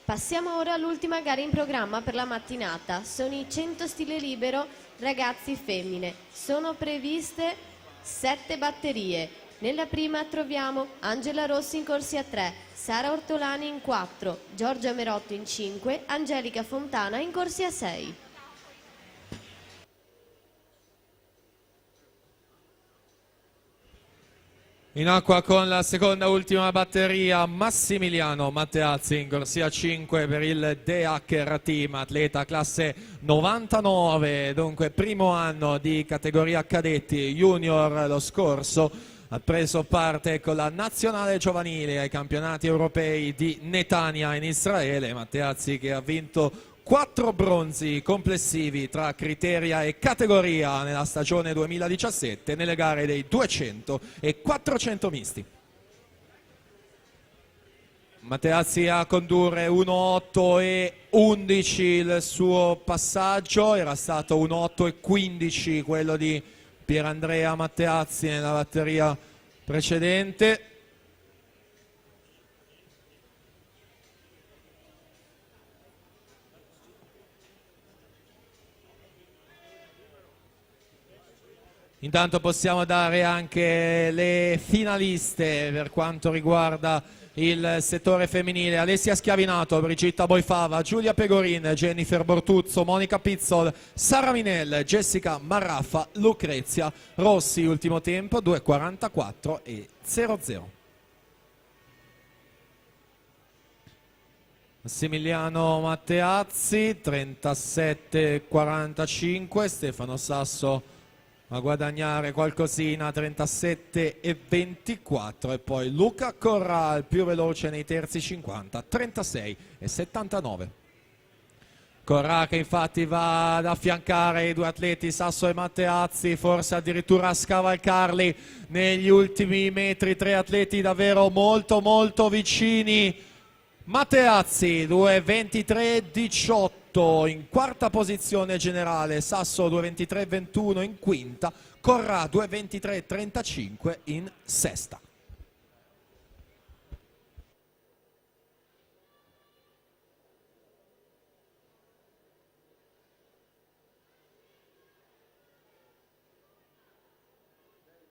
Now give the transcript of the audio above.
Passiamo ora all'ultima gara in programma per la mattinata. Sono i 100 stile libero ragazzi femmine. Sono previste 7 batterie. Nella prima troviamo Angela Rossi in corsia 3, Sara Ortolani in 4, Giorgia Merotto in 5, Angelica Fontana in corsia 6. In acqua con la seconda ultima batteria Massimiliano Matteazzi in corsia 5 per il De Hacker Team, atleta classe 99, dunque primo anno di categoria cadetti junior. Lo scorso ha preso parte con la nazionale giovanile ai campionati europei di Netanya in Israele. Matteazzi che ha vinto 4 bronzi complessivi tra criteria e categoria nella stagione 2017 nelle gare dei 200 e 400 misti. Matteazzi a condurre 1.8 e 11 il suo passaggio, era stato 1.8 e 15 quello di Pierandrea Matteazzi nella batteria precedente. Intanto possiamo dare anche le finaliste per quanto riguarda il settore femminile: Alessia Schiavinato, Brigitta Boifava, Giulia Pegorin, Jennifer Bortuzzo, Monica Pizzol, Sara Minel, Jessica Marraffa, Lucrezia Rossi. Ultimo tempo 2.44 e 00. Massimiliano Matteazzi 37.45, Stefano Sasso a guadagnare qualcosina 37 e 24, e poi Luca Corral più veloce nei terzi 50, 36 e 79. Corral che infatti va ad affiancare i due atleti Sasso e Matteazzi, forse addirittura a scavalcarli negli ultimi metri, 3 atleti davvero molto vicini. Matteazzi 2.23.18 in quarta posizione generale, Sasso 2.23.21 in quinta, Corrà 2.23.35 in sesta.